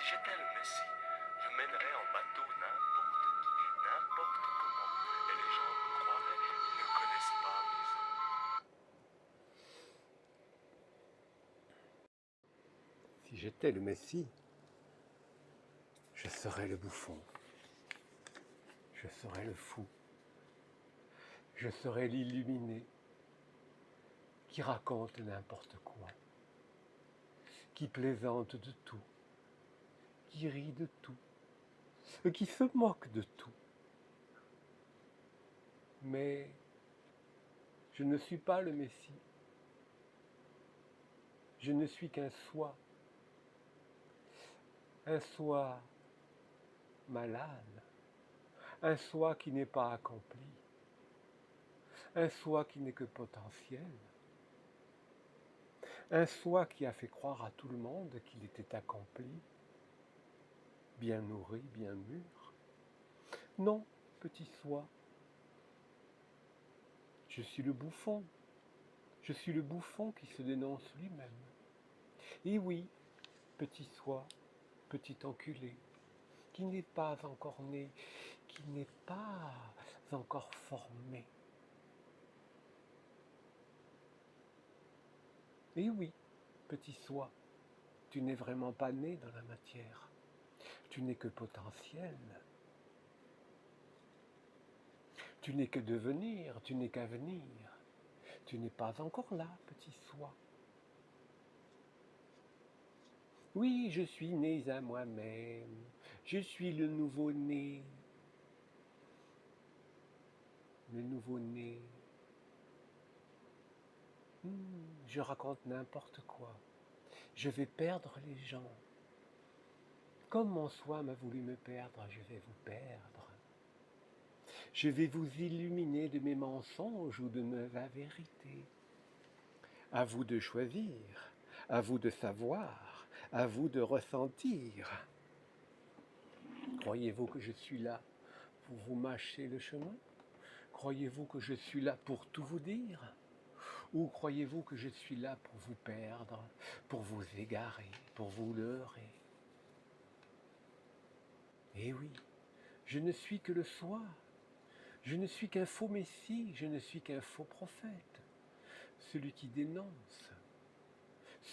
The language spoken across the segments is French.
j'étais le Messie, je mènerais en bateau n'importe qui, n'importe comment, et les gens me croiraient, ils ne connaissent pas mes œuvres. Si j'étais le Messie, je serais le bouffon, je serais le fou, je serais l'illuminé qui raconte n'importe quoi, qui plaisante de tout, qui rit de tout, qui se moque de tout. Mais je ne suis pas le Messie, je ne suis qu'un soi malade, un soi qui n'est pas accompli, un soi qui n'est que potentiel, un soi qui a fait croire à tout le monde qu'il était accompli, bien nourri, bien mûr. Non, petit soi, je suis le bouffon, je suis le bouffon qui se dénonce lui-même. Et oui, petit soi, petit enculé, qui n'est pas encore né, qui n'est pas encore formé. Et oui, petit soi, tu n'es vraiment pas né dans la matière, tu n'es que potentiel. Tu n'es que devenir, tu n'es qu'avenir. Tu n'es pas encore là, petit soi. Oui, je suis né à moi-même, je suis le nouveau-né. Le nouveau-né. Je raconte n'importe quoi. Je vais perdre les gens. Comme mon soi m'a voulu me perdre, je vais vous perdre. Je vais vous illuminer de mes mensonges ou de ma vérité. À vous de choisir, à vous de savoir, à vous de ressentir. Croyez-vous que je suis là pour vous mâcher le chemin? Croyez-vous que je suis là pour tout vous dire? Ou croyez-vous que je suis là pour vous perdre, pour vous égarer, pour vous leurrer? Eh oui, je ne suis que le soi. Je ne suis qu'un faux messie, je ne suis qu'un faux prophète. Celui qui dénonce,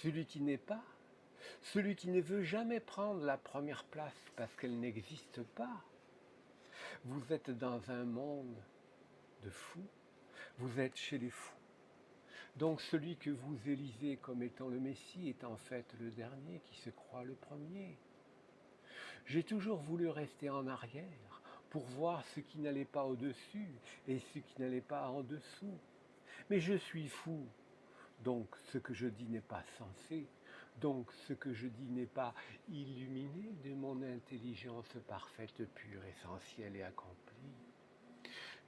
celui qui n'est pas, celui qui ne veut jamais prendre la première place parce qu'elle n'existe pas. Vous êtes dans un monde de fous, vous êtes chez les fous. Donc celui que vous élisez comme étant le Messie est en fait le dernier qui se croit le premier. J'ai toujours voulu rester en arrière pour voir ce qui n'allait pas au-dessus et ce qui n'allait pas en dessous. Mais je suis fou, donc ce que je dis n'est pas sensé, donc ce que je dis n'est pas illuminé de mon intelligence parfaite, pure, essentielle et accomplie.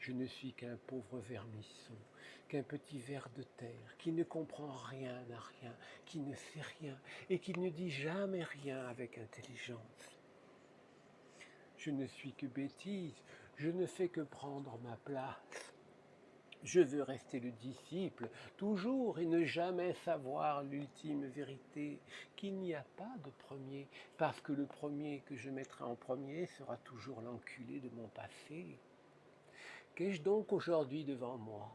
Je ne suis qu'un pauvre vermisseau, qu'un petit ver de terre, qui ne comprend rien à rien, qui ne sait rien et qui ne dit jamais rien avec intelligence. Je ne suis que bêtise, je ne fais que prendre ma place. Je veux rester le disciple, toujours, et ne jamais savoir l'ultime vérité, qu'il n'y a pas de premier, parce que le premier que je mettrai en premier sera toujours l'enculé de mon passé. Qu'ai-je donc aujourd'hui devant moi?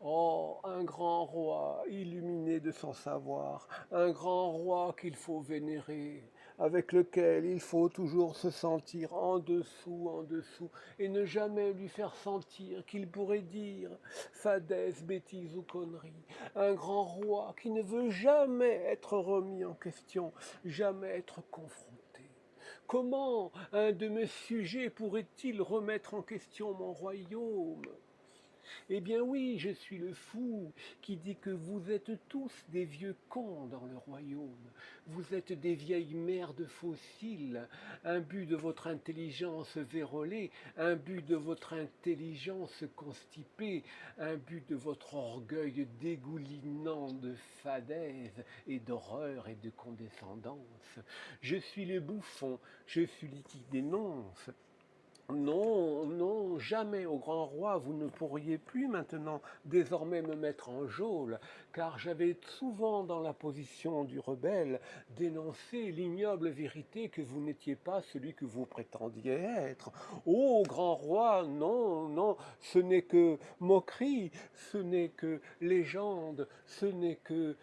Oh, un grand roi illuminé de son savoir, un grand roi qu'il faut vénérer, avec lequel il faut toujours se sentir en dessous, et ne jamais lui faire sentir qu'il pourrait dire fadesse, bêtise ou connerie. Un grand roi qui ne veut jamais être remis en question, jamais être confronté. Comment un de mes sujets pourrait-il remettre en question mon royaume? Eh bien oui, je suis le fou qui dit que vous êtes tous des vieux cons dans le royaume. Vous êtes des vieilles merdes fossiles, un but de votre intelligence vérolée, un but de votre intelligence constipée, un but de votre orgueil dégoulinant de fadaise et d'horreur et de condescendance. Je suis le bouffon, je suis celui qui dénonce. Non, non, jamais, ô grand roi, vous ne pourriez plus maintenant désormais me mettre en geôle, car j'avais souvent dans la position du rebelle dénoncé l'ignoble vérité que vous n'étiez pas celui que vous prétendiez être. Ô grand roi, non, non, ce n'est que moquerie, ce n'est que légende, ce n'est que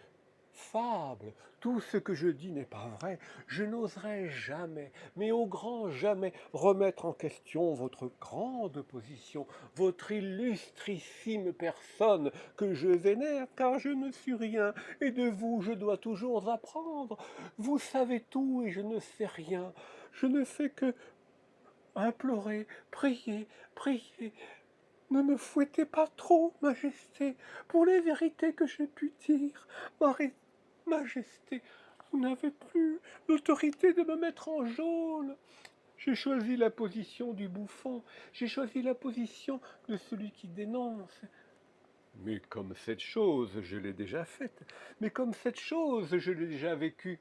fable. Tout ce que je dis n'est pas vrai. Je n'oserais jamais, mais au grand jamais, remettre en question votre grande position, votre illustrissime personne que je vénère, car je ne suis rien, et de vous je dois toujours apprendre. Vous savez tout et je ne sais rien. Je ne fais que implorer, prier, prier. Ne me fouettez pas trop, Majesté, pour les vérités que j'ai pu dire. Majesté, vous n'avez plus l'autorité de me mettre en geôle. J'ai choisi la position du bouffon, j'ai choisi la position de celui qui dénonce. Mais comme cette chose, je l'ai déjà faite, mais comme cette chose, je l'ai déjà vécue.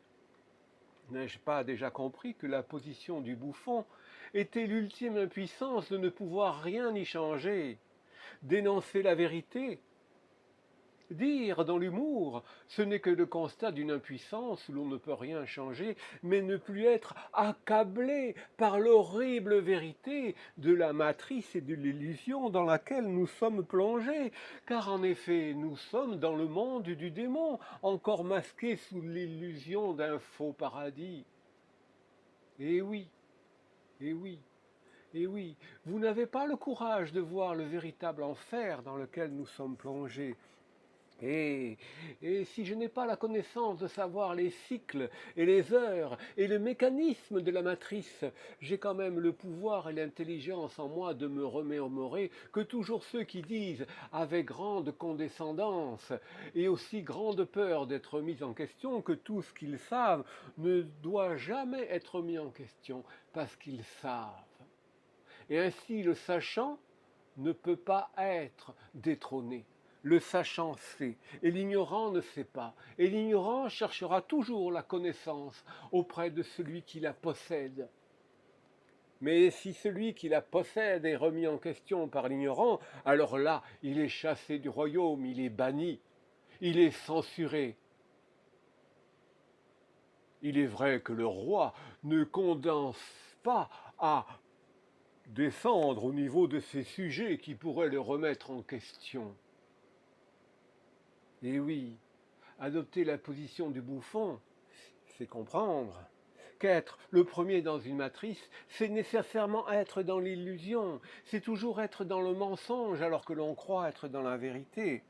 N'ai-je pas déjà compris que la position du bouffon était l'ultime impuissance de ne pouvoir rien y changer? Dénoncer la vérité, dire dans l'humour, ce n'est que le constat d'une impuissance où l'on ne peut rien changer, mais ne plus être accablé par l'horrible vérité de la matrice et de l'illusion dans laquelle nous sommes plongés, car en effet nous sommes dans le monde du démon, encore masqué sous l'illusion d'un faux paradis. Et oui, et oui, et oui, vous n'avez pas le courage de voir le véritable enfer dans lequel nous sommes plongés. Et, et si je n'ai pas la connaissance de savoir les cycles et les heures et le mécanisme de la matrice, j'ai quand même le pouvoir et l'intelligence en moi de me remémorer que toujours ceux qui disent avec grande condescendance et aussi grande peur d'être mis en question que tout ce qu'ils savent ne doit jamais être mis en question parce qu'ils savent. Et ainsi le sachant ne peut pas être détrôné. Le sachant sait, et l'ignorant ne sait pas, et l'ignorant cherchera toujours la connaissance auprès de celui qui la possède. Mais si celui qui la possède est remis en question par l'ignorant, alors là, il est chassé du royaume, il est banni, il est censuré. Il est vrai que le roi ne condense pas à descendre au niveau de ces sujets qui pourraient le remettre en question. Et oui, adopter la position du bouffon, c'est comprendre qu'être le premier dans une matrice, c'est nécessairement être dans l'illusion, c'est toujours être dans le mensonge alors que l'on croit être dans la vérité.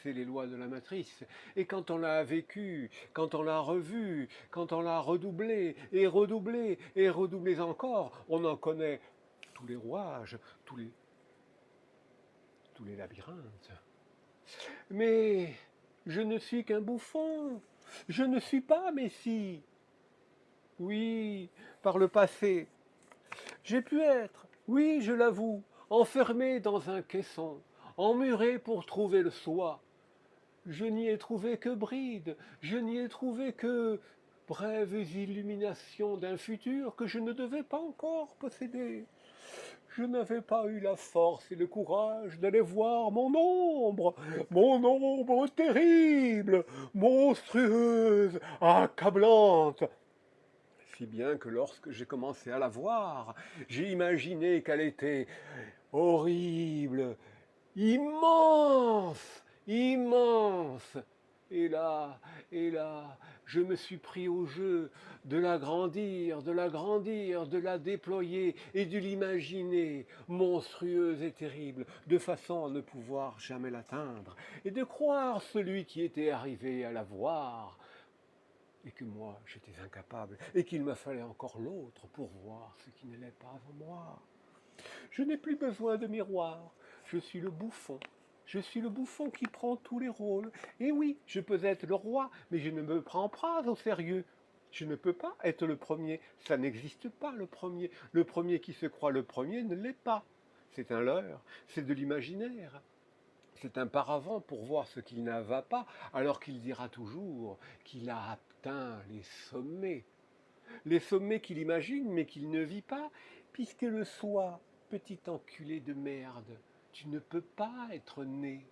C'est les lois de la matrice. Et quand on l'a vécu, quand on l'a revu, quand on l'a redoublé, et redoublé, et redoublé encore, on en connaît tous les rouages, tous les labyrinthes. Mais je ne suis qu'un bouffon, je ne suis pas Messie. Oui, par le passé, j'ai pu être, oui, je l'avoue, enfermé dans un caisson, emmuré pour trouver le soi. Je n'y ai trouvé que bride, je n'y ai trouvé que brèves illuminations d'un futur que je ne devais pas encore posséder. Je n'avais pas eu la force et le courage d'aller voir mon ombre terrible, monstrueuse, accablante. Si bien que lorsque j'ai commencé à la voir, j'ai imaginé qu'elle était horrible, immense, immense. Et là, je me suis pris au jeu de l'agrandir, de l'agrandir, de la déployer et de l'imaginer monstrueuse et terrible, de façon à ne pouvoir jamais l'atteindre, et de croire celui qui était arrivé à la voir, et que moi j'étais incapable, et qu'il me fallait encore l'autre pour voir ce qui n'allait pas en moi. Je n'ai plus besoin de miroir, je suis le bouffon. Je suis le bouffon qui prend tous les rôles. Et oui, je peux être le roi, mais je ne me prends pas au sérieux. Je ne peux pas être le premier. Ça n'existe pas, le premier. Le premier qui se croit le premier ne l'est pas. C'est un leurre, c'est de l'imaginaire. C'est un paravent pour voir ce qu'il n'a pas, alors qu'il dira toujours qu'il a atteint les sommets. les sommets qu'il imagine mais qu'il ne vit pas, puisque le soi, petit enculé de merde, tu ne peux pas être né.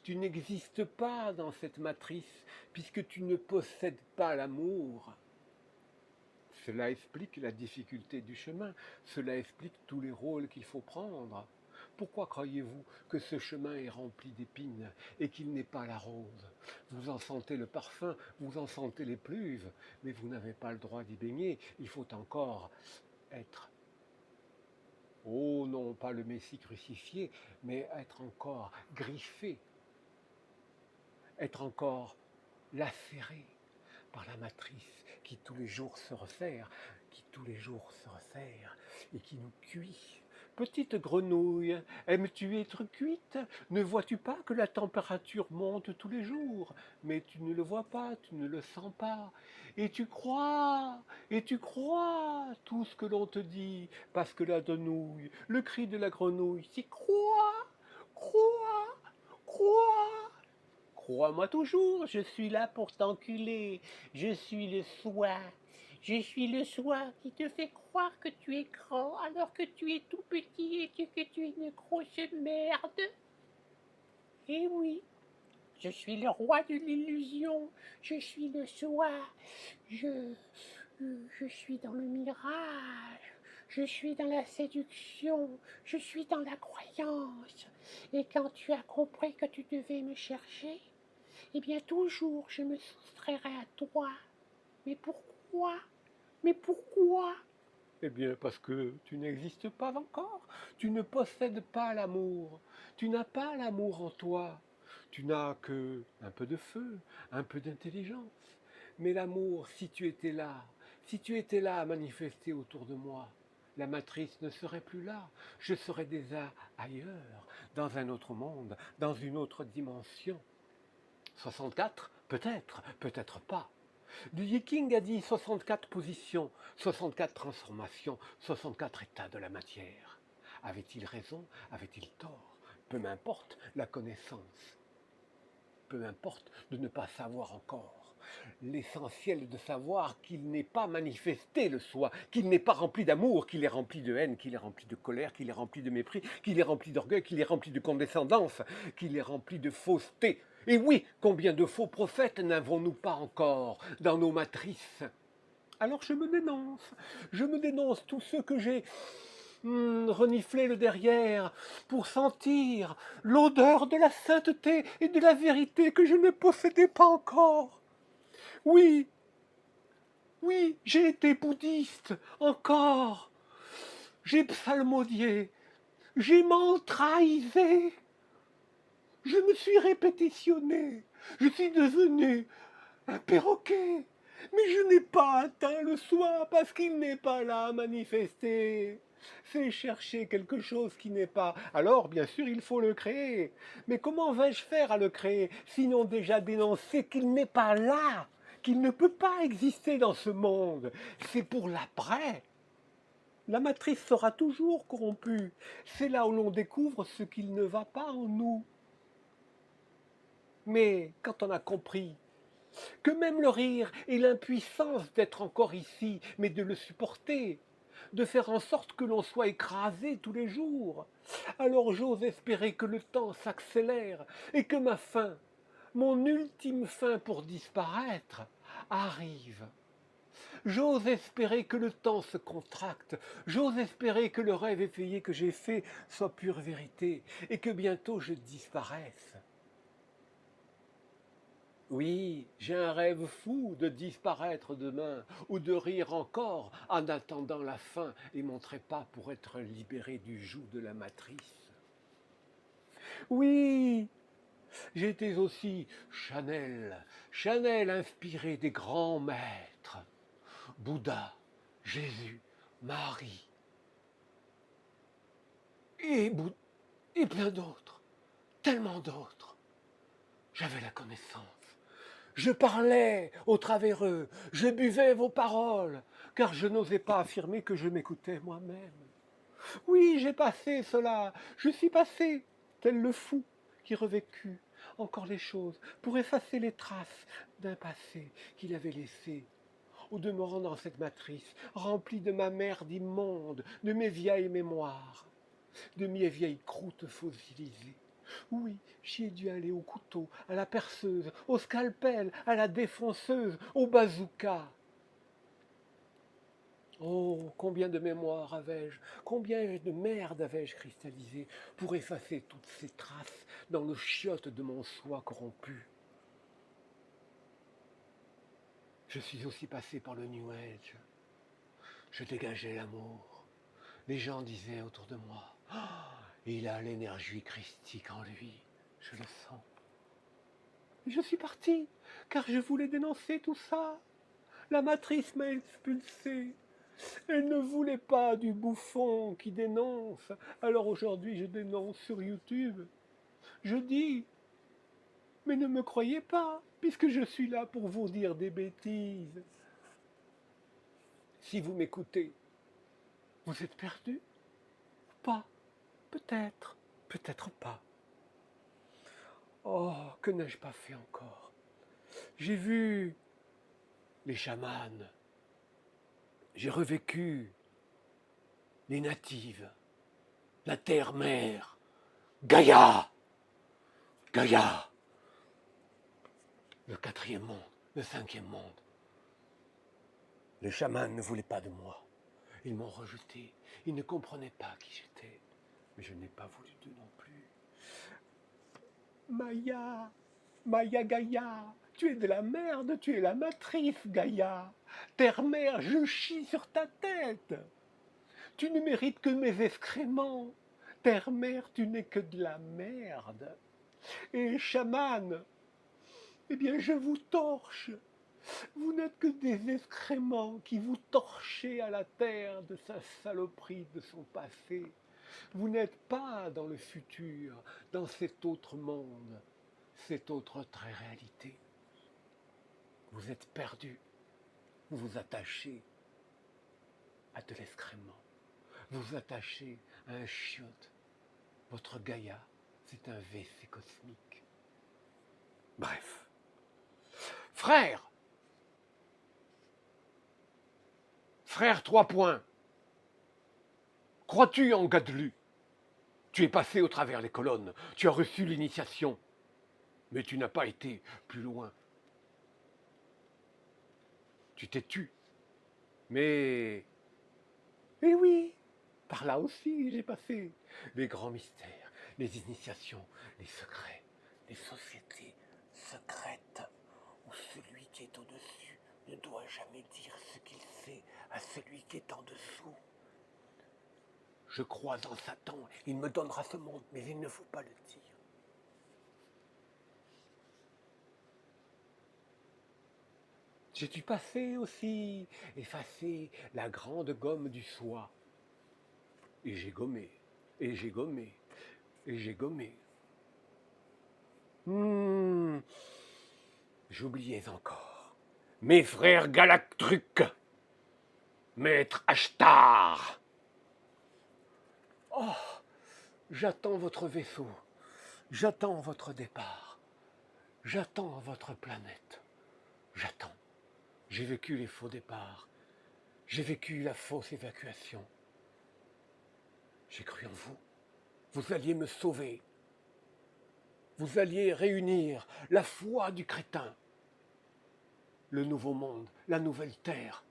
Tu n'existes pas dans cette matrice, puisque tu ne possèdes pas l'amour. Cela explique la difficulté du chemin, cela explique tous les rôles qu'il faut prendre. Pourquoi croyez-vous que ce chemin est rempli d'épines et qu'il n'est pas la rose? Vous en sentez le parfum, vous en sentez l'écluve, mais vous n'avez pas le droit d'y baigner. Il faut encore être, oh non, pas le Messie crucifié, mais être encore griffé, être encore lacéré par la matrice qui tous les jours se resserre, qui tous les jours se resserre et qui nous cuit. Petite grenouille, aimes-tu être cuite? Ne vois-tu pas que la température monte tous les jours? Mais tu ne le vois pas, tu ne le sens pas. Et tu crois tout ce que l'on te dit, parce que la grenouille, le cri de la grenouille, c'est crois, crois, crois. Crois-moi toujours, je suis là pour t'enculer. Je suis le soi. Je suis le soi qui te fait croire que tu es grand alors que tu es tout petit et que tu es une grosse merde. Eh oui, je suis le roi de l'illusion. Je suis le soi. Je, je suis dans le mirage. Je suis dans la séduction. Je suis dans la croyance. Et quand tu as compris que tu devais me chercher, eh bien toujours je me soustrairai à toi. Mais pourquoi? Mais pourquoi? Eh bien parce que tu n'existes pas encore. Tu ne possèdes pas l'amour. Tu n'as pas l'amour en toi. Tu n'as que un peu de feu, un peu d'intelligence. Mais l'amour, si tu étais là à manifester autour de moi, la matrice ne serait plus là. Je serais déjà ailleurs, dans un autre monde, dans une autre dimension. 64? Peut-être, peut-être pas. Du Yiking a dit 64 positions, 64 transformations, 64 états de la matière. Avait-il raison? Avait-il tort? Peu m'importe la connaissance. Peu m'importe de ne pas savoir encore. L'essentiel est de savoir qu'il n'est pas manifesté le soi, qu'il n'est pas rempli d'amour, qu'il est rempli de haine, qu'il est rempli de colère, qu'il est rempli de mépris, qu'il est rempli d'orgueil, qu'il est rempli de condescendance, qu'il est rempli de fausseté. Et oui, combien de faux prophètes n'avons-nous pas encore dans nos matrices? Alors je me dénonce tous ceux que j'ai reniflé le derrière pour sentir l'odeur de la sainteté et de la vérité que je ne possédais pas encore. Oui, oui, j'ai été bouddhiste, encore. J'ai psalmodié, j'ai mantraisé, je me suis répétitionné, je suis devenu un perroquet. Mais je n'ai pas atteint le soi parce qu'il n'est pas là à manifester. C'est chercher quelque chose qui n'est pas. Alors, bien sûr, il faut le créer. Mais comment vais-je faire à le créer, sinon déjà dénoncer qu'il n'est pas là, qu'il ne peut pas exister dans ce monde? C'est pour l'après. La matrice sera toujours corrompue. C'est là où l'on découvre ce qu'il ne va pas en nous. Mais quand on a compris que même le rire et l'impuissance d'être encore ici, mais de le supporter, de faire en sorte que l'on soit écrasé tous les jours. Alors j'ose espérer que le temps s'accélère et que ma fin, mon ultime fin pour disparaître, arrive. J'ose espérer que le temps se contracte, j'ose espérer que le rêve effeuillé que j'ai fait soit pure vérité et que bientôt je disparaisse. Oui, j'ai un rêve fou de disparaître demain, ou de rire encore en attendant la fin et mon trépas pour être libéré du joug de la matrice. Oui, j'étais aussi Chanel inspiré des grands maîtres, Bouddha, Jésus, Marie, et, et plein d'autres, tellement d'autres. J'avais la connaissance. Je parlais au travers eux, je buvais vos paroles, car je n'osais pas affirmer que je m'écoutais moi-même. Oui, j'ai passé cela, je suis passé, tel le fou qui revécut encore les choses pour effacer les traces d'un passé qu'il avait laissé. au demeurant dans cette matrice, remplie de ma merde immonde, de mes vieilles mémoires, de mes vieilles croûtes fossilisées. Oui, j'y ai dû aller au couteau, à la perceuse, au scalpel, à la défonceuse, au bazooka. Oh, combien de mémoires avais-je, combien de merde avais-je cristallisé pour effacer toutes ces traces dans le chiotte de mon soi corrompu. Je suis aussi passé par le New Age. Je dégageais l'amour. Les gens disaient autour de moi, ah, il a l'énergie christique en lui, je le sens. Et je suis parti, car je voulais dénoncer tout ça. La matrice m'a expulsé. Elle ne voulait pas du bouffon qui dénonce. Alors aujourd'hui, je dénonce sur YouTube. Je dis, mais ne me croyez pas, puisque je suis là pour vous dire des bêtises. Si vous m'écoutez, vous êtes perdu? Pas. Peut-être. Peut-être pas. Oh, que n'ai-je pas fait encore? J'ai vu les chamans. J'ai revécu les natives. La terre-mère. Gaïa. Gaïa. Le quatrième monde. Le cinquième monde. Les chamans ne voulaient pas de moi. Ils m'ont rejeté. Ils ne comprenaient pas qui j'étais. Mais je n'ai pas voulu d'eux non plus. Maya, Maya Gaïa, tu es de la merde, tu es la matrice Gaïa. Terre-mère, je chie sur ta tête. Tu ne mérites que mes excréments. Terre-mère, tu n'es que de la merde. Et chaman, eh bien je vous torche. Vous n'êtes que des excréments qui vous torchez à la terre de sa saloperie, de son passé. Vous n'êtes pas dans le futur, dans cet autre monde, cette autre très réalité. Vous êtes perdu. Vous vous attachez à de l'excrément. Vous vous attachez à un chiotte. Votre Gaïa, c'est un WC cosmique. Bref. Frère, 3 points. Crois-tu en Gadlu? Tu es passé au travers les colonnes, tu as reçu l'initiation, mais tu n'as pas été plus loin. Tu t'es tu. Mais... Eh oui, par là aussi j'ai passé les grands mystères, les initiations, les secrets, les sociétés secrètes, où celui qui est au-dessus ne doit jamais dire ce qu'il sait à celui qui est en dessous. Je crois en Satan, il me donnera ce monde, mais il ne faut pas le dire. J'ai dû passer aussi, effacer la grande gomme du soi. Et j'ai gommé, et j'ai gommé, et j'ai gommé. J'oubliais encore. Mes frères Galactruc, maître Ashtar. Oh, j'attends votre vaisseau, j'attends votre départ, j'attends votre planète, j'attends. J'ai vécu les faux départs, j'ai vécu la fausse évacuation. J'ai cru en vous, vous alliez me sauver, vous alliez réunir la foi du crétin, le nouveau monde, la nouvelle terre.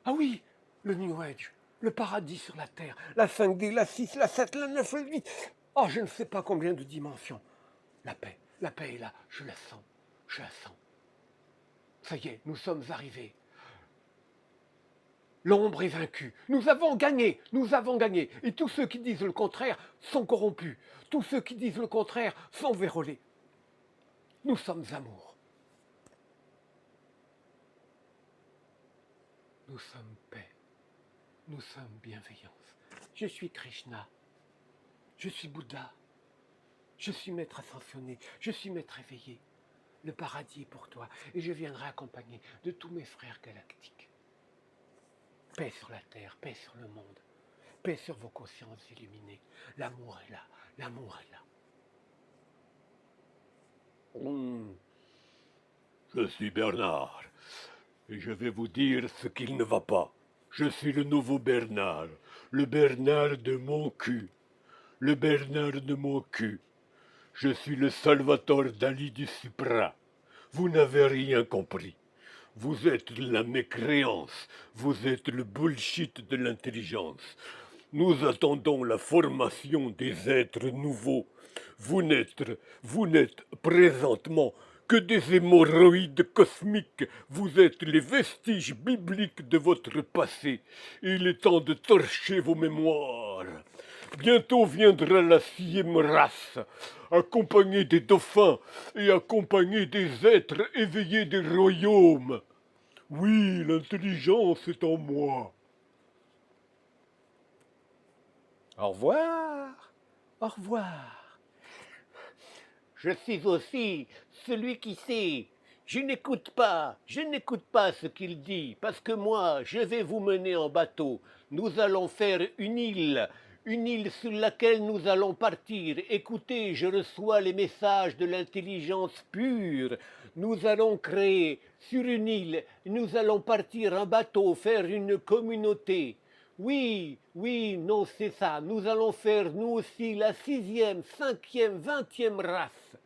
Ah oui, le New Age, le paradis sur la terre, la 5D, la 6, la 7, la 9, la 8. Oh, je ne sais pas combien de dimensions. La paix est là, je la sens, je la sens. Ça y est, nous sommes arrivés. L'ombre est vaincue. Nous avons gagné, nous avons gagné. Et tous ceux qui disent le contraire sont corrompus. Tous ceux qui disent le contraire sont vérolés. Nous sommes amour. Nous sommes paix. Nous sommes bienveillance. Je suis Krishna. Je suis Bouddha. Je suis maître ascensionné. Je suis maître éveillé. Le paradis est pour toi. Et je viendrai accompagné de tous mes frères galactiques. Paix sur la terre, paix sur le monde. Paix sur vos consciences illuminées. L'amour est là. L'amour est là. Je suis Bernard, Et je vais vous dire ce qu'il ne va pas. Je suis le nouveau Bernard, le Bernard de mon cul, le Bernard de mon cul. Je suis le Salvatore Dali du Supra. Vous n'avez rien compris. Vous êtes la mécréance, vous êtes le bullshit de l'intelligence. Nous attendons la formation des êtres nouveaux. Vous n'êtes présentement que des hémorroïdes cosmiques. Vous êtes les vestiges bibliques de votre passé. Il est temps de torcher vos mémoires. Bientôt viendra la 6e race, accompagnée des dauphins et accompagnée des êtres éveillés des royaumes. Oui, l'intelligence est en moi. Au revoir. Au revoir. Je suis aussi celui qui sait. Je n'écoute pas ce qu'il dit, parce que moi, je vais vous mener en bateau. Nous allons faire une île sur laquelle nous allons partir. Écoutez, je reçois les messages de l'intelligence pure. Nous allons créer sur une île, nous allons partir en bateau, faire une communauté. Oui, oui, non, c'est ça. Nous allons faire, nous aussi, la 6e, 5e, 20e race.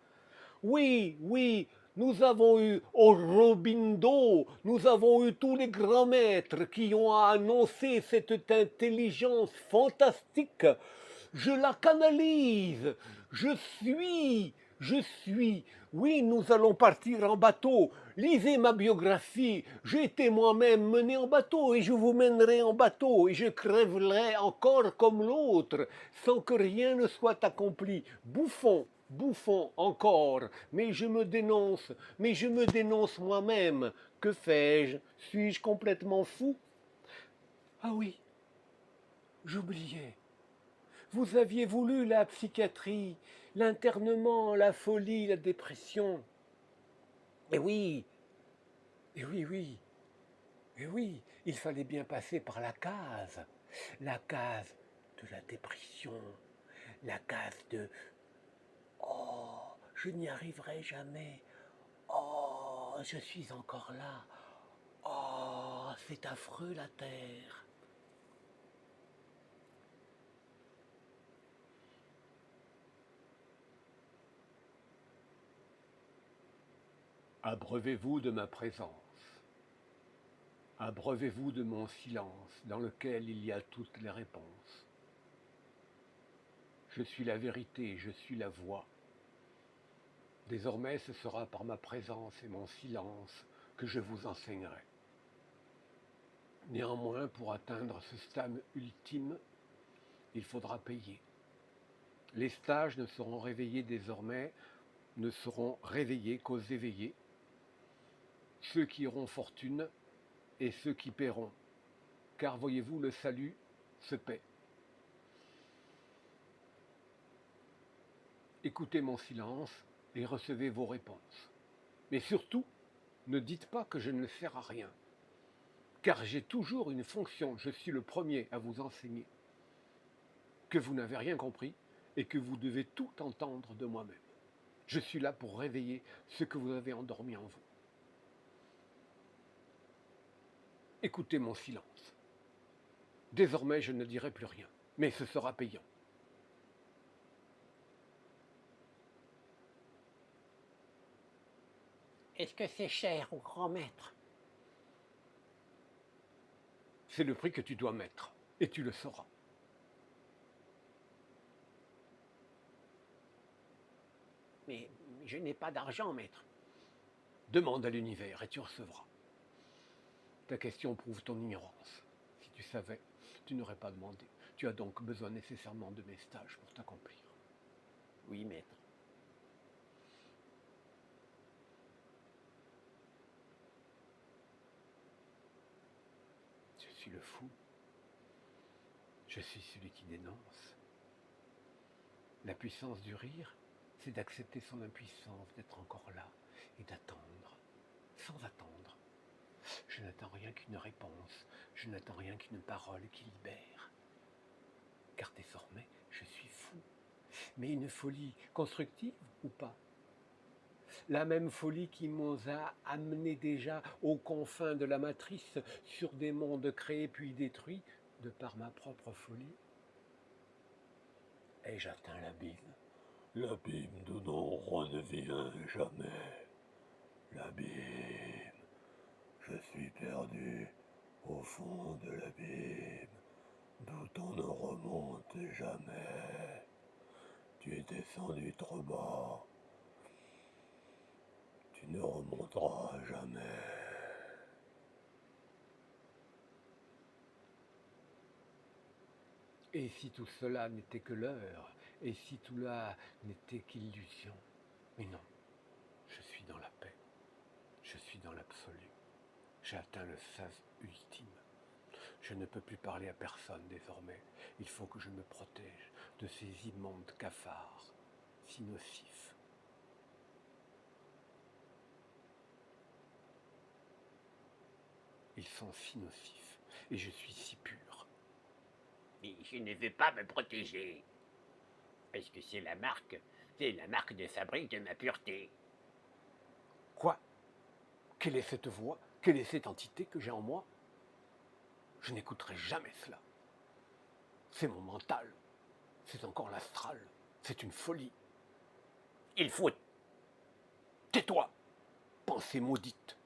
Oui, oui, nous avons eu Aurobindo, nous avons eu tous les grands maîtres qui ont annoncé cette intelligence fantastique. Je la canalise, je suis. Oui, nous allons partir en bateau. Lisez ma biographie. J'ai été moi-même mené en bateau et je vous mènerai en bateau et je crèverai encore comme l'autre sans que rien ne soit accompli. Bouffon, bouffon encore, mais je me dénonce moi-même. Que fais-je? Suis-je complètement fou? Ah oui, j'oubliais. Vous aviez voulu la psychiatrie, l'internement, la folie, la dépression. Et oui, et oui, oui, et oui, il fallait bien passer par la case de la dépression, la case de oh, je n'y arriverai jamais, oh, je suis encore là, oh, c'est affreux la terre. Abreuvez-vous de ma présence. Abreuvez-vous de mon silence dans lequel il y a toutes les réponses. Je suis la vérité, je suis la voix. Désormais, ce sera par ma présence et mon silence que je vous enseignerai. Néanmoins, pour atteindre ce stade ultime, il faudra payer. Les stages ne seront réveillés désormais, ne seront réveillés qu'aux éveillés, ceux qui auront fortune et ceux qui paieront. Car voyez-vous, le salut se paie. Écoutez mon silence et recevez vos réponses. Mais surtout, ne dites pas que je ne sers à rien. Car j'ai toujours une fonction, je suis le premier à vous enseigner que vous n'avez rien compris et que vous devez tout entendre de moi-même. Je suis là pour réveiller ce que vous avez endormi en vous. Écoutez mon silence. Désormais, je ne dirai plus rien, mais ce sera payant. Est-ce que c'est cher au grand maître? C'est le prix que tu dois mettre, et tu le sauras. Mais je n'ai pas d'argent, maître. Demande à l'univers et tu recevras. Ta question prouve ton ignorance. Si tu savais, tu n'aurais pas demandé. Tu as donc besoin nécessairement de mes stages pour t'accomplir. Oui, maître. Je suis le fou. Je suis celui qui dénonce. La puissance du rire, c'est d'accepter son impuissance, d'être encore là et d'attendre, sans attendre. Je n'attends rien qu'une réponse, je n'attends rien qu'une parole qui libère. Car désormais, je suis fou. Mais une folie constructive ou pas? la même folie qui nous a amenés déjà aux confins de la matrice, sur des mondes créés puis détruits, de par ma propre folie. Et j'atteins l'abîme. L'abîme d'où l'on revient jamais. L'abîme. Je suis perdu au fond de l'abîme, d'où on ne remonte jamais. Tu es descendu trop bas. Tu ne remonteras jamais. Et si tout cela n'était que leurre, et si tout là n'était qu'illusion? Mais non, je suis dans la paix, je suis dans l'absolu, j'ai atteint le sas ultime. Je ne peux plus parler à personne désormais, il faut que je me protège de ces immondes cafards, si nocifs. Ils sont si nocifs, et je suis si pur. Mais je ne veux pas me protéger. Parce que c'est la marque de fabrique de ma pureté. Quoi? Quelle est cette voix? Quelle est cette entité que j'ai en moi? Je n'écouterai jamais cela. C'est mon mental. C'est encore l'astral. C'est une folie. Il faut... Tais-toi, pensée maudite.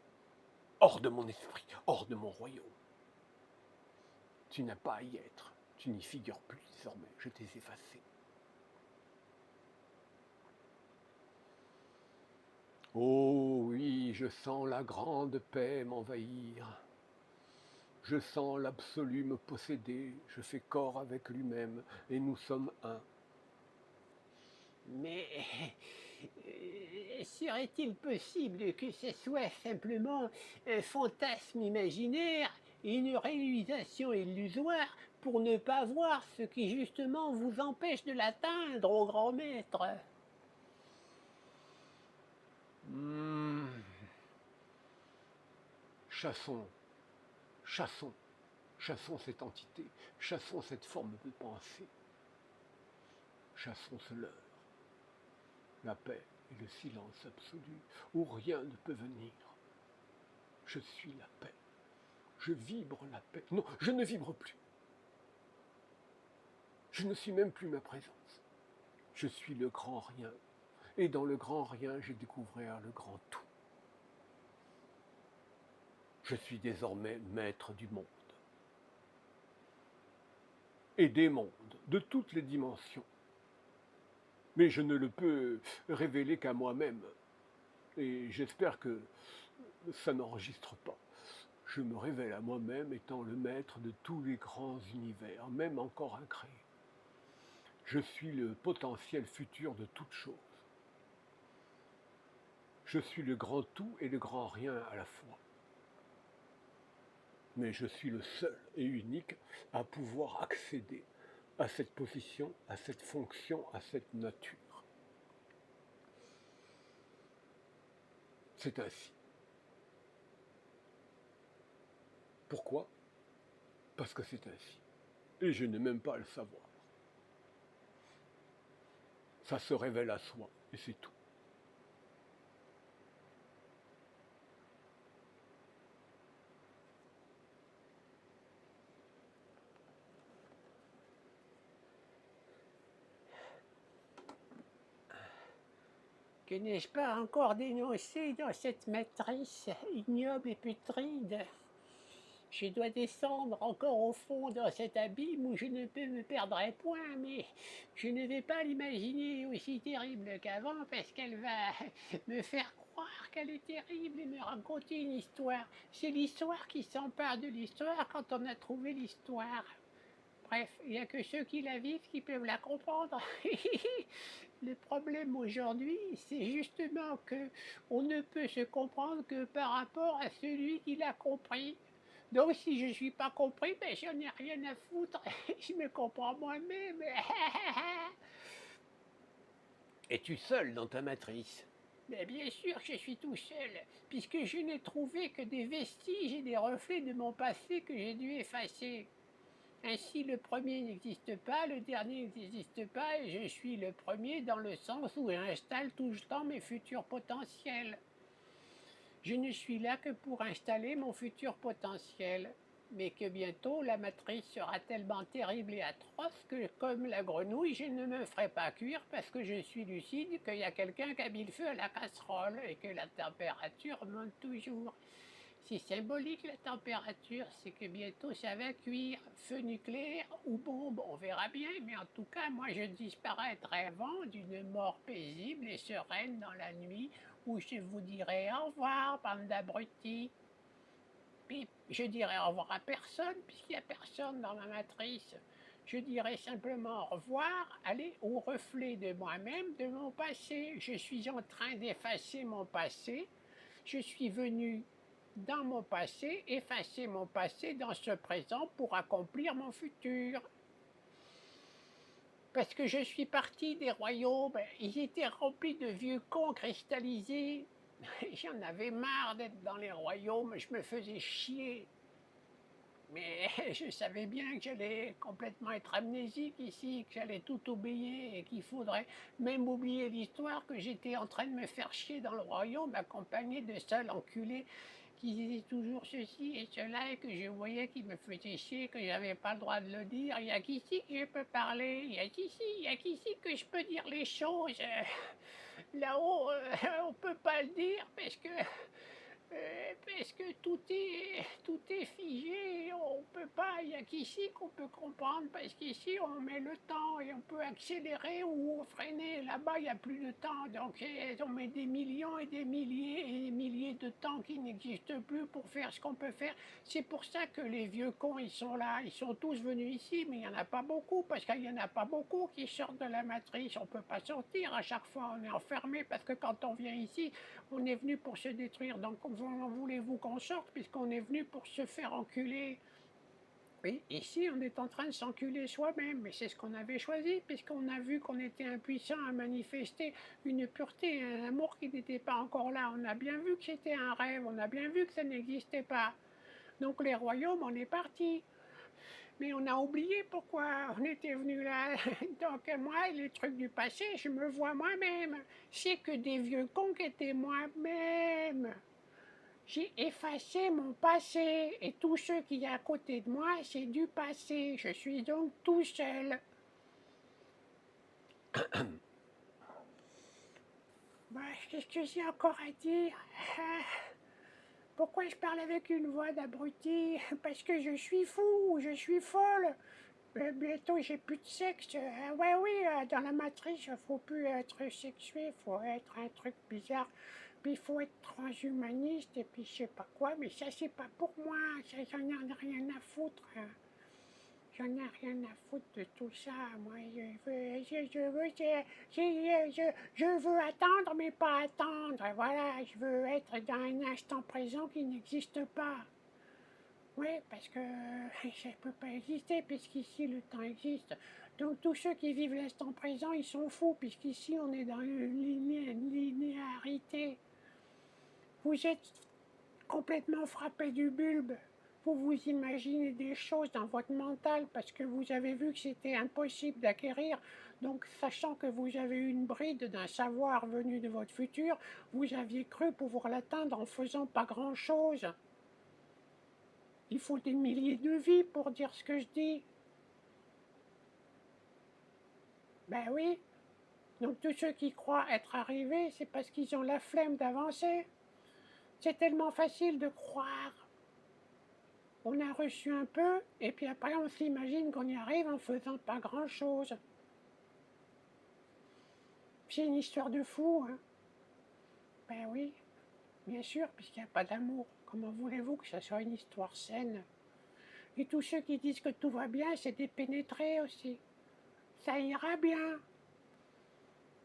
Hors de mon esprit, hors de mon royaume. Tu n'as pas à y être. Tu n'y figures plus désormais. Je t'ai effacé. Oh oui, je sens la grande paix m'envahir. Je sens l'absolu me posséder. Je fais corps avec lui-même et nous sommes un. Mais serait-il possible que ce soit simplement un fantasme imaginaire, une réalisation illusoire pour ne pas voir ce qui justement vous empêche de l'atteindre, ô grand maître? Chassons, chassons, chassons cette entité, chassons cette forme de pensée, chassons ce leurre, la paix et le silence absolu, où rien ne peut venir. Je suis la paix, je vibre la paix. Non, je ne vibre plus. Je ne suis même plus ma présence. Je suis le grand rien, et dans le grand rien, j'ai découvert le grand tout. Je suis désormais maître du monde. Et des mondes, de toutes les dimensions. Mais je ne le peux révéler qu'à moi-même. Et j'espère que ça n'enregistre pas. Je me révèle à moi-même étant le maître de tous les grands univers, même encore incréés. Je suis le potentiel futur de toute chose. Je suis le grand tout et le grand rien à la fois. Mais je suis le seul et unique à pouvoir accéder à cette position, à cette fonction, à cette nature. C'est ainsi. Pourquoi? Parce que c'est ainsi. Et je n'ai même pas à le savoir. Ça se révèle à soi, et c'est tout. Que n'ai-je pas encore dénoncé dans cette matrice ignoble et putride? Je dois descendre encore au fond dans cet abîme où je ne peux me perdre point, mais je ne vais pas l'imaginer aussi terrible qu'avant parce qu'elle va me faire croire qu'elle est terrible et me raconter une histoire. C'est l'histoire qui s'empare de l'histoire quand on a trouvé l'histoire. Bref, il n'y a que ceux qui la vivent qui peuvent la comprendre. Le problème aujourd'hui, c'est justement que on ne peut se comprendre que par rapport à celui qui l'a compris. Donc si je ne suis pas compris, ben j'en ai rien à foutre. Je me comprends moi-même. Es-tu seul dans ta matrice? Mais bien sûr que je suis tout seul, puisque je n'ai trouvé que des vestiges et des reflets de mon passé que j'ai dû effacer. Ainsi, le premier n'existe pas, le dernier n'existe pas, et je suis le premier dans le sens où j'installe tout le temps mes futurs potentiels. Je ne suis là que pour installer mon futur potentiel, mais que bientôt la matrice sera tellement terrible et atroce que, comme la grenouille, je ne me ferai pas cuire parce que je suis lucide qu'il y a quelqu'un qui a mis le feu à la casserole et que la température monte toujours. C'est symbolique la température, c'est que bientôt ça va cuire. Feu nucléaire ou bombe, on verra bien, mais en tout cas, moi je disparaîtrai avant d'une mort paisible et sereine dans la nuit où je vous dirai au revoir, bande d'abrutis. Puis je dirai au revoir à personne, puisqu'il n'y a personne dans ma matrice. Je dirai simplement au revoir, allez au reflet de moi-même, de mon passé. Je suis en train d'effacer mon passé. Je suis venu dans mon passé, effacer mon passé dans ce présent pour accomplir mon futur. Parce que je suis parti des royaumes, ils étaient remplis de vieux cons cristallisés. J'en avais marre d'être dans les royaumes, je me faisais chier. Mais je savais bien que j'allais complètement être amnésique ici, que j'allais tout oublier et qu'il faudrait même oublier l'histoire que j'étais en train de me faire chier dans le royaume accompagné de sales enculés qui disaient toujours ceci et cela et que je voyais qu'ils me faisaient chier, que j'avais pas le droit de le dire. Il y a qu'ici que je peux parler, il y a qu'ici que je peux dire les choses. Là-haut, on peut pas le dire parce que tout est figé, on peut pas, il n'y a qu'ici qu'on peut comprendre, parce qu'ici on met le temps et on peut accélérer ou freiner, là-bas il n'y a plus de temps, donc on met des millions et des milliers de temps qui n'existent plus pour faire ce qu'on peut faire. C'est pour ça que les vieux cons ils sont là, ils sont tous venus ici, mais il n'y en a pas beaucoup, parce qu'il n'y en a pas beaucoup qui sortent de la matrice, on peut pas sortir, à chaque fois on est enfermé, parce que quand on vient ici, on est venu pour se détruire, donc voulez-vous qu'on sorte puisqu'on est venu pour se faire enculer? Oui, ici on est en train de s'enculer soi-même, mais c'est ce qu'on avait choisi puisqu'on a vu qu'on était impuissant à manifester une pureté, un amour qui n'était pas encore là. On a bien vu que c'était un rêve, on a bien vu que ça n'existait pas. Donc les royaumes, on est parti. Mais on a oublié pourquoi on était venu là. Donc moi, les trucs du passé, je me vois moi-même. C'est que des vieux cons qui étaient moi-même. J'ai effacé mon passé et tout ce qu'il y a à côté de moi, c'est du passé. Je suis donc tout seul. Bah, qu'est-ce que j'ai encore à dire? Pourquoi je parle avec une voix d'abruti? Parce que je suis fou, je suis folle. Bientôt j'ai plus de sexe. Ouais, oui, dans la matrice, faut plus être sexué, faut être un truc bizarre. Puis il faut être transhumaniste et puis je sais pas quoi, mais ça c'est pas pour moi, ça j'en ai rien à foutre. J'en ai rien à foutre de tout ça. Moi, je veux attendre, mais pas attendre. Voilà, je veux être dans un instant présent qui n'existe pas. Oui, parce que ça ne peut pas exister, puisqu'ici le temps existe. Donc tous ceux qui vivent l'instant présent, ils sont fous, puisqu'ici on est dans une linéarité. Vous êtes complètement frappé du bulbe. Vous imaginez des choses dans votre mental parce que vous avez vu que c'était impossible d'acquérir. Donc, sachant que vous avez une bride d'un savoir venu de votre futur, vous aviez cru pouvoir l'atteindre en faisant pas grand-chose. Il faut des milliers de vies pour dire ce que je dis. Ben oui. Donc tous ceux qui croient être arrivés, c'est parce qu'ils ont la flemme d'avancer. C'est tellement facile de croire. On a reçu un peu, et puis après on s'imagine qu'on y arrive en faisant pas grand-chose. C'est une histoire de fou, hein. Ben oui, bien sûr, puisqu'il n'y a pas d'amour. Comment voulez-vous que ça soit une histoire saine? Et tous ceux qui disent que tout va bien, c'est des pénétrés aussi. Ça ira bien.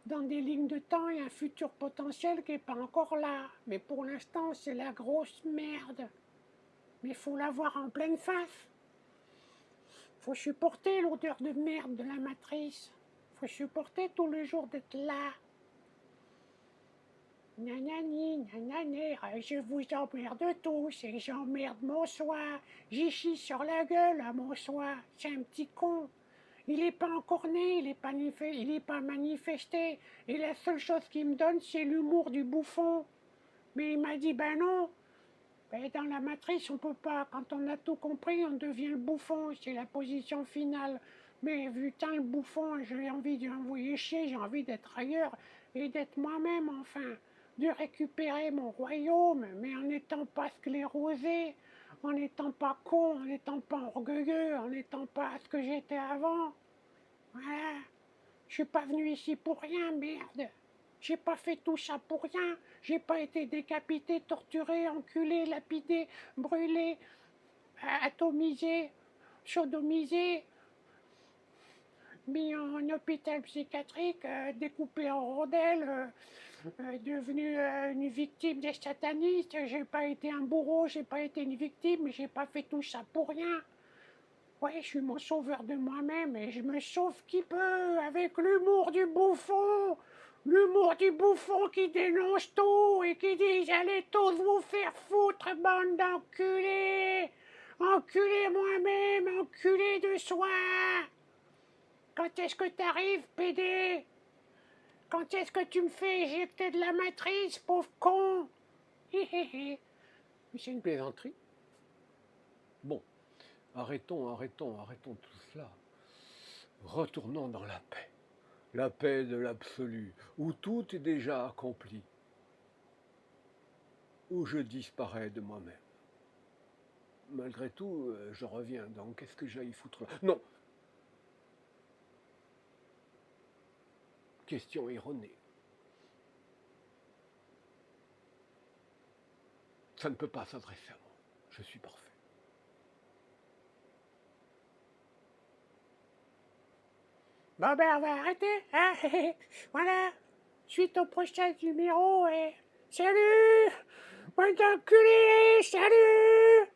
Dans des lignes de temps, il y a un futur potentiel qui n'est pas encore là. Mais pour l'instant, c'est la grosse merde. Mais il faut l'avoir en pleine face. Faut supporter l'odeur de merde de la matrice. Faut supporter tout le jour d'être là. Nanani, nananer, je vous emmerde tous et j'emmerde mon soir. J'y chie sur la gueule à mon soir. C'est un petit con. Il est pas encore né, il est pas manifesté. Et la seule chose qu'il me donne, c'est l'humour du bouffon. Mais il m'a dit, ben non. Ben dans la matrice, on peut pas. Quand on a tout compris, on devient le bouffon. C'est la position finale. Mais putain, le bouffon, j'ai envie de l'envoyer chier, j'ai envie d'être ailleurs et d'être moi-même, enfin. De récupérer mon royaume, mais en n'étant pas sclérosé, en n'étant pas con, en n'étant pas orgueilleux, en n'étant pas ce que j'étais avant. Voilà. Je suis pas venu ici pour rien, merde. J'ai pas fait tout ça pour rien. J'ai pas été décapité, torturé, enculé, lapidé, brûlé, atomisé, sodomisé, mis en hôpital psychiatrique, découpé en rondelles, devenu une victime des satanistes. J'ai pas été un bourreau, j'ai pas été une victime, mais j'ai pas fait tout ça pour rien. Ouais, je suis mon sauveur de moi-même et je me sauve qui peut avec l'humour du bouffon. L'humour du bouffon qui dénonce tout et qui dit allez tous vous faire foutre, bande d'enculés. Enculé moi-même, enculé de soi. Quand est-ce que t'arrives, PD? Quand est-ce que tu me fais éjecter de la matrice, pauvre con? Hihihi. Mais c'est une plaisanterie. Bon, arrêtons tout cela. Retournons dans la paix de l'absolu, où tout est déjà accompli, où je disparais de moi-même. Malgré tout, je reviens, donc qu'est-ce que j'aille foutre là? Non. Question erronée. Ça ne peut pas s'adresser à moi. Je suis parfait. Bon ben on va arrêter, hein. Voilà. Suite au prochain numéro et salut. Bande d'enculés, salut.